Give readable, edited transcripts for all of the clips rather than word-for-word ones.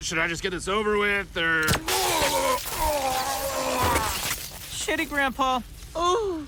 Should I just get this over with, or... Shitty, Grandpa. Ooh.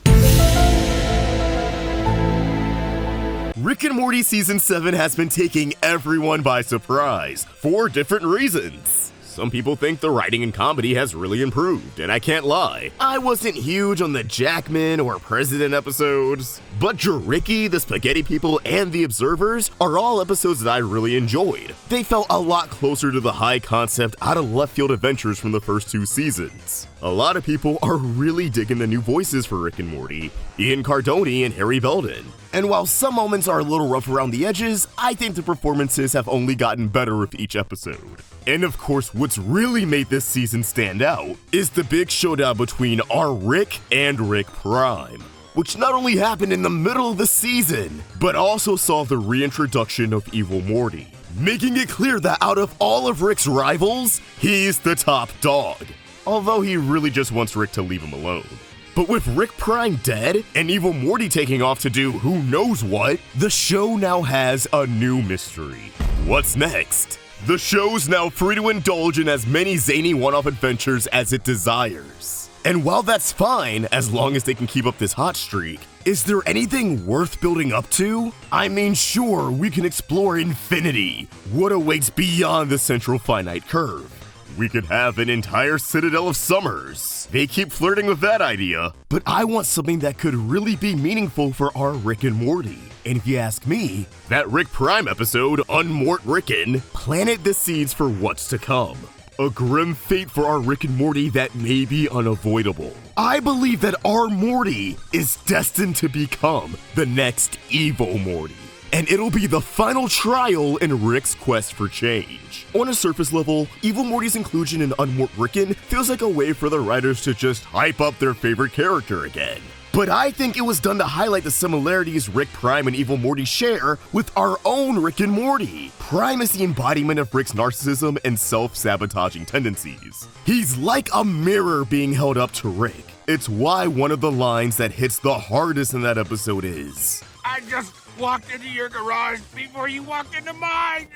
Rick and Morty Season 7 has been taking everyone by surprise, for different reasons. Some people think the writing and comedy has really improved, and I can't lie, I wasn't huge on the Jackman or President episodes, but Jericky, the Spaghetti People, and the Observers are all episodes that I really enjoyed. They felt a lot closer to the high concept out of left field adventures from the first 2 seasons. A lot of people are really digging the new voices for Rick and Morty, Ian Cardoni and Harry Belden. And while some moments are a little rough around the edges, I think the performances have only gotten better with each episode. And of course, what's really made this season stand out is the big showdown between our Rick and Rick Prime, which not only happened in the middle of the season, but also saw the reintroduction of Evil Morty, making it clear that out of all of Rick's rivals, he's the top dog. Although he really just wants Rick to leave him alone. But with Rick Prime dead and Evil Morty taking off to do who knows what, the show now has a new mystery. What's next? The show's now free to indulge in as many zany one-off adventures as it desires. And while that's fine, as long as they can keep up this hot streak, is there anything worth building up to? I mean, sure, we can explore infinity, what awaits beyond the central finite curve. We could have an entire Citadel of Summers. They keep flirting with that idea, but I want something that could really be meaningful for our Rick and Morty. And if you ask me, that Rick Prime episode, Unmortricken, planted the seeds for what's to come. A grim fate for our Rick and Morty that may be unavoidable. I believe that our Morty is destined to become the next Evil Morty. And it'll be the final trial in Rick's quest for change. On a surface level, Evil Morty's inclusion in Unmortricken feels like a way for the writers to just hype up their favorite character again. But I think it was done to highlight the similarities Rick Prime and Evil Morty share with our own Rick and Morty. Prime is the embodiment of Rick's narcissism and self-sabotaging tendencies. He's like a mirror being held up to Rick. It's why one of the lines that hits the hardest in that episode is, I just walked into your garage before you walked into mine!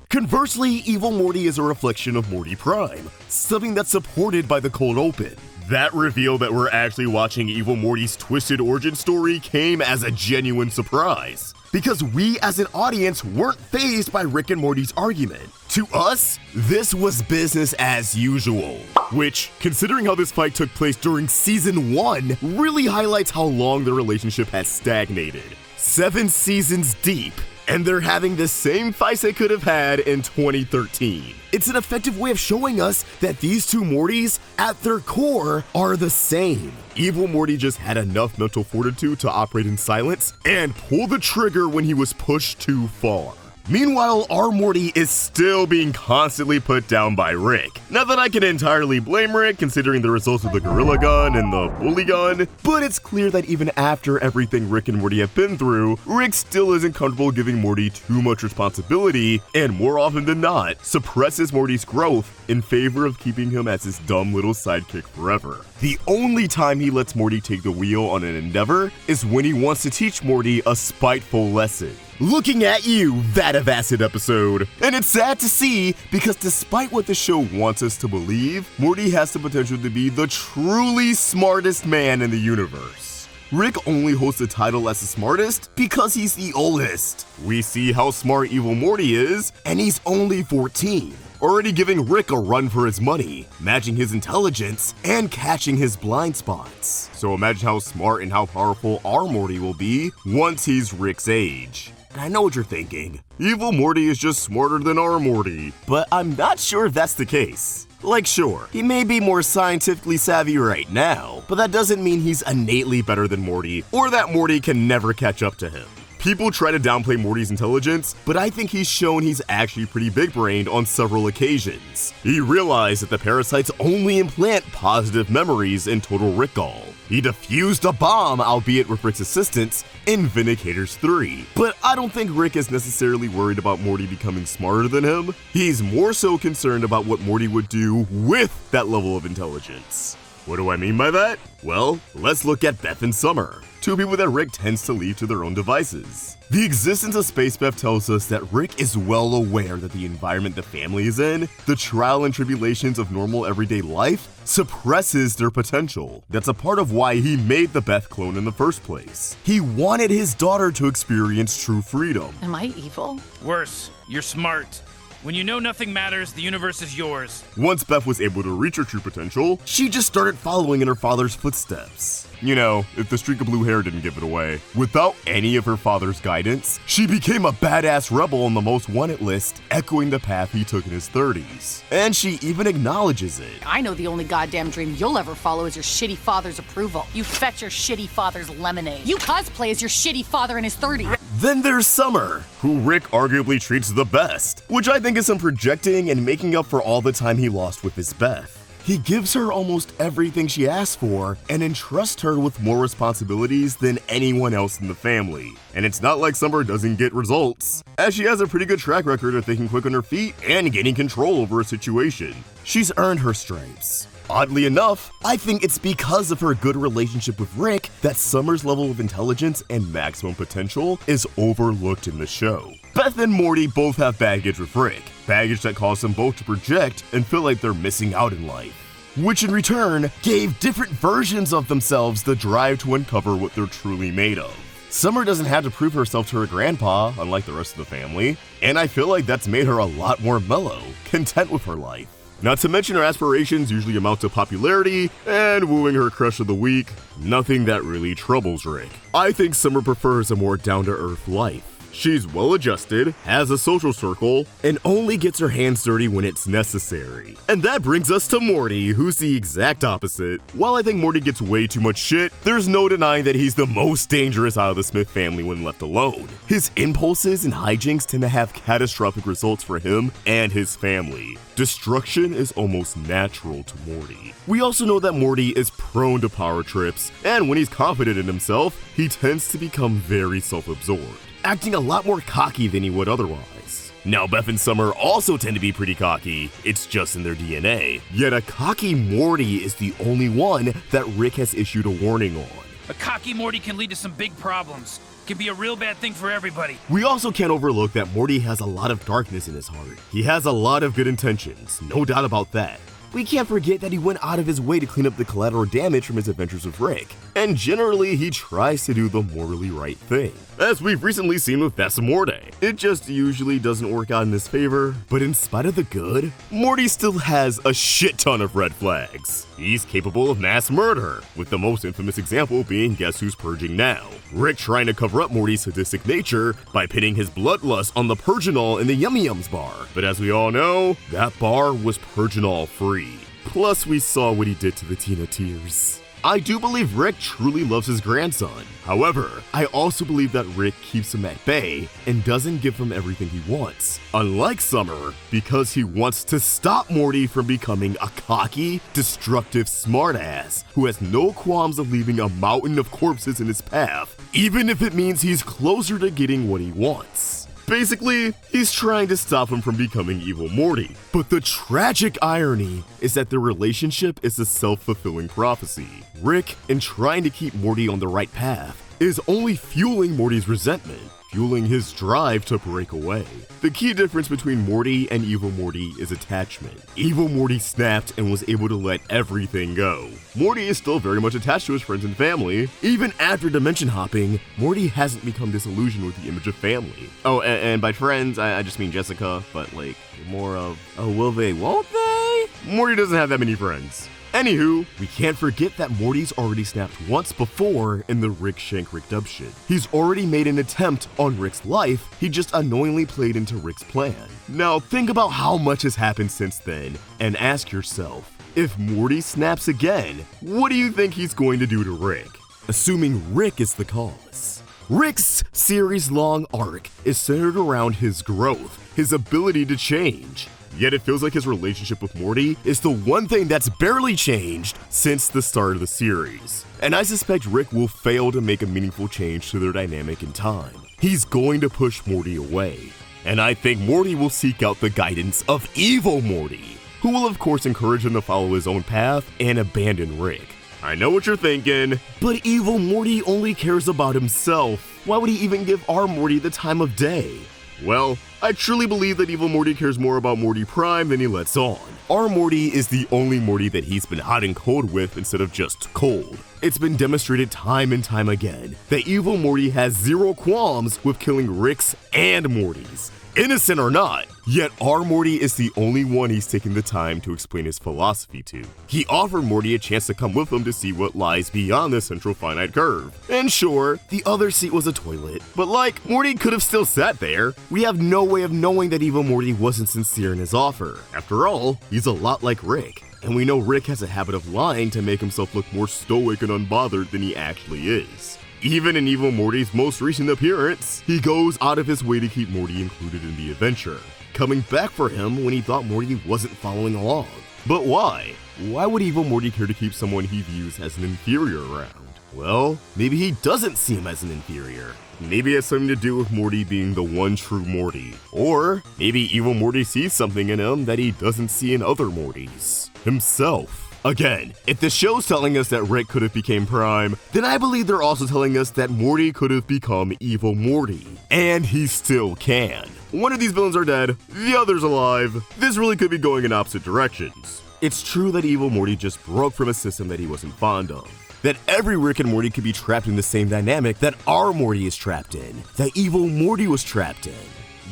Conversely, Evil Morty is a reflection of Morty Prime, something that's supported by the cold open. That reveal that we're actually watching Evil Morty's twisted origin story came as a genuine surprise, because we as an audience weren't fazed by Rick and Morty's argument. To us, this was business as usual, which, considering how this fight took place during Season 1, really highlights how long the relationship has stagnated. 7 seasons deep, and they're having the same fights they could have had in 2013. It's an effective way of showing us that these two Mortys, at their core, are the same. Evil Morty just had enough mental fortitude to operate in silence and pull the trigger when he was pushed too far. Meanwhile, our Morty is still being constantly put down by Rick. Not that I can entirely blame Rick, considering the results of the Gorilla Gun and the Bully Gun, but it's clear that even after everything Rick and Morty have been through, Rick still isn't comfortable giving Morty too much responsibility, and more often than not, suppresses Morty's growth in favor of keeping him as his dumb little sidekick forever. The only time he lets Morty take the wheel on an endeavor is when he wants to teach Morty a spiteful lesson. Looking at you, Vat of Acid episode. And it's sad to see, because despite what the show wants us to believe, Morty has the potential to be the truly smartest man in the universe. Rick only holds the title as the smartest because he's the oldest. We see how smart Evil Morty is, and he's only 14. Already giving Rick a run for his money, matching his intelligence, and catching his blind spots. So imagine how smart and how powerful our Morty will be once he's Rick's age. And I know what you're thinking. Evil Morty is just smarter than our Morty. But I'm not sure if that's the case. Like, sure, he may be more scientifically savvy right now, but that doesn't mean he's innately better than Morty, or that Morty can never catch up to him. People try to downplay Morty's intelligence, but I think he's shown he's actually pretty big-brained on several occasions. He realized that the parasites only implant positive memories in Total Recall. He defused a bomb, albeit with Rick's assistance, in Vindicators 3. But I don't think Rick is necessarily worried about Morty becoming smarter than him. He's more so concerned about what Morty would do with that level of intelligence. What do I mean by that? Well, let's look at Beth and Summer, two people that Rick tends to leave to their own devices. The existence of Space Beth tells us that Rick is well aware that the environment the family is in, the trial and tribulations of normal everyday life, suppresses their potential. That's a part of why he made the Beth clone in the first place. He wanted his daughter to experience true freedom. Am I evil? Worse, you're smart. When you know nothing matters, the universe is yours. Once Beth was able to reach her true potential, she just started following in her father's footsteps. You know, if the streak of blue hair didn't give it away. Without any of her father's guidance, she became a badass rebel on the most wanted list, echoing the path he took in his 30s. And she even acknowledges it. I know the only goddamn dream you'll ever follow is your shitty father's approval. You fetch your shitty father's lemonade. You cosplay as your shitty father in his 30s. Then there's Summer, who Rick arguably treats the best, which I think is some projecting and making up for all the time he lost with his Beth. He gives her almost everything she asks for and entrusts her with more responsibilities than anyone else in the family. And it's not like Summer doesn't get results, as she has a pretty good track record of thinking quick on her feet and gaining control over a situation. She's earned her stripes. Oddly enough, I think it's because of her good relationship with Rick that Summer's level of intelligence and maximum potential is overlooked in the show. Beth and Morty both have baggage with Rick, baggage that caused them both to project and feel like they're missing out in life, which in return gave different versions of themselves the drive to uncover what they're truly made of. Summer doesn't have to prove herself to her grandpa, unlike the rest of the family, and I feel like that's made her a lot more mellow, content with her life. Not to mention her aspirations usually amount to popularity and wooing her crush of the week, nothing that really troubles Rick. I think Summer prefers a more down-to-earth life. She's well-adjusted, has a social circle, and only gets her hands dirty when it's necessary. And that brings us to Morty, who's the exact opposite. While I think Morty gets way too much shit, there's no denying that he's the most dangerous out of the Smith family when left alone. His impulses and hijinks tend to have catastrophic results for him and his family. Destruction is almost natural to Morty. We also know that Morty is prone to power trips, and when he's confident in himself, he tends to become very self-absorbed, acting a lot more cocky than he would otherwise. Now, Beth and Summer also tend to be pretty cocky, it's just in their DNA. Yet a cocky Morty is the only one that Rick has issued a warning on. A cocky Morty can lead to some big problems. Can be a real bad thing for everybody. We also can't overlook that Morty has a lot of darkness in his heart. He has a lot of good intentions, no doubt about that. We can't forget that he went out of his way to clean up the collateral damage from his adventures with Rick, and generally he tries to do the morally right thing, as we've recently seen with Beth and Morty. It just usually doesn't work out in his favor, but in spite of the good, Morty still has a shit ton of red flags. He's capable of mass murder, with the most infamous example being Guess Who's Purging Now? Rick trying to cover up Morty's sadistic nature by pitting his bloodlust on the Purginol in the Yummy Yums bar. But as we all know, that bar was Purginol free. Plus, we saw what he did to the Tina Tears. I do believe Rick truly loves his grandson. However, I also believe that Rick keeps him at bay and doesn't give him everything he wants. Unlike Summer, because he wants to stop Morty from becoming a cocky, destructive smartass who has no qualms of leaving a mountain of corpses in his path, even if it means he's closer to getting what he wants. Basically, he's trying to stop him from becoming Evil Morty. But the tragic irony is that their relationship is a self-fulfilling prophecy. Rick, in trying to keep Morty on the right path, is only fueling Morty's resentment, fueling his drive to break away. The key difference between Morty and Evil Morty is attachment. Evil Morty snapped and was able to let everything go. Morty is still very much attached to his friends and family. Even after dimension hopping, Morty hasn't become disillusioned with the image of family. Oh, and by friends, I just mean Jessica, but like, more of, oh, will they, won't they? Morty doesn't have that many friends. Anywho, we can't forget that Morty's already snapped once before in the Rick Shank Rick Dub shit. He's already made an attempt on Rick's life, he just unknowingly played into Rick's plan. Now think about how much has happened since then, and ask yourself, if Morty snaps again, what do you think he's going to do to Rick? Assuming Rick is the cause. Rick's series-long arc is centered around his growth, his ability to change. Yet it feels like his relationship with Morty is the one thing that's barely changed since the start of the series. And I suspect Rick will fail to make a meaningful change to their dynamic in time. He's going to push Morty away. And I think Morty will seek out the guidance of Evil Morty, who will of course encourage him to follow his own path and abandon Rick. I know what you're thinking, but Evil Morty only cares about himself. Why would he even give our Morty the time of day? Well, I truly believe that Evil Morty cares more about Morty Prime than he lets on. Our Morty is the only Morty that he's been hot and cold with instead of just cold. It's been demonstrated time and time again that Evil Morty has zero qualms with killing Ricks and Mortys, innocent or not. Yet our Morty is the only one he's taken the time to explain his philosophy to. He offered Morty a chance to come with him to see what lies beyond the central finite curve. And sure, the other seat was a toilet, but Morty could have still sat there. We have no way of knowing that Evil Morty wasn't sincere in his offer. After all, he's a lot like Rick. And we know Rick has a habit of lying to make himself look more stoic and unbothered than he actually is. Even in Evil Morty's most recent appearance, he goes out of his way to keep Morty included in the adventure, coming back for him when he thought Morty wasn't following along. But why? Why would Evil Morty care to keep someone he views as an inferior around? Well, maybe he doesn't see him as an inferior. Maybe it has something to do with Morty being the one true Morty. Or maybe Evil Morty sees something in him that he doesn't see in other Mortys. Himself. Again, if the show's telling us that Rick could have become Prime, then I believe they're also telling us that Morty could have become Evil Morty. And he still can. One of these villains are dead, the other's alive. This really could be going in opposite directions. It's true that Evil Morty just broke from a system that he wasn't fond of. That every Rick and Morty could be trapped in the same dynamic that our Morty is trapped in, that Evil Morty was trapped in.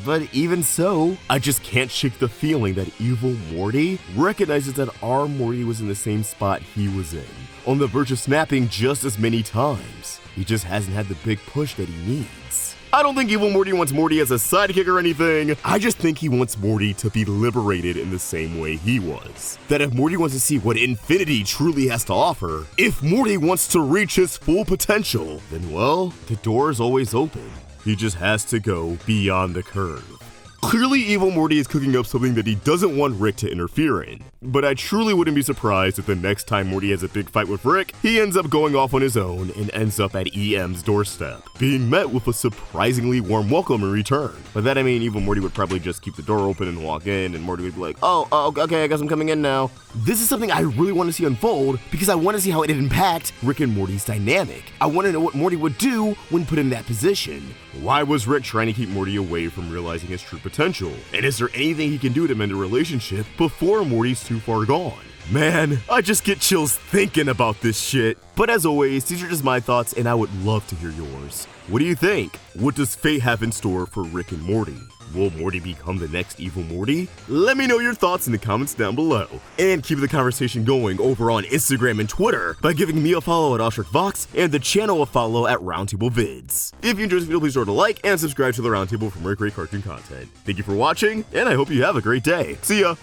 But even so, I just can't shake the feeling that Evil Morty recognizes that our Morty was in the same spot he was in, on the verge of snapping just as many times. He just hasn't had the big push that he needs. I don't think Evil Morty wants Morty as a sidekick or anything. I just think he wants Morty to be liberated in the same way he was. That if Morty wants to see what infinity truly has to offer, if Morty wants to reach his full potential, then well, the door is always open. He just has to go beyond the curve. Clearly, Evil Morty is cooking up something that he doesn't want Rick to interfere in. But I truly wouldn't be surprised if the next time Morty has a big fight with Rick, he ends up going off on his own and ends up at EM's doorstep, being met with a surprisingly warm welcome in return. By that I mean Evil Morty would probably just keep the door open and walk in, and Morty would be like, oh, okay, I guess I'm coming in now. This is something I really want to see unfold because I want to see how it would impact Rick and Morty's dynamic. I want to know what Morty would do when put in that position. Why was Rick trying to keep Morty away from realizing his true potential? And is there anything he can do to mend a relationship before Morty's too far gone? Man, I just get chills thinking about this shit. But as always, these are just my thoughts and I would love to hear yours. What do you think? What does fate have in store for Rick and Morty? Will Morty become the next Evil Morty? Let me know your thoughts in the comments down below. And keep the conversation going over on Instagram and Twitter by giving me a follow at AwestruckVox and the channel a follow at Roundtable Vids. If you enjoyed this video, please remember to like and subscribe to the Roundtable for more great cartoon content. Thank you for watching, and I hope you have a great day. See ya!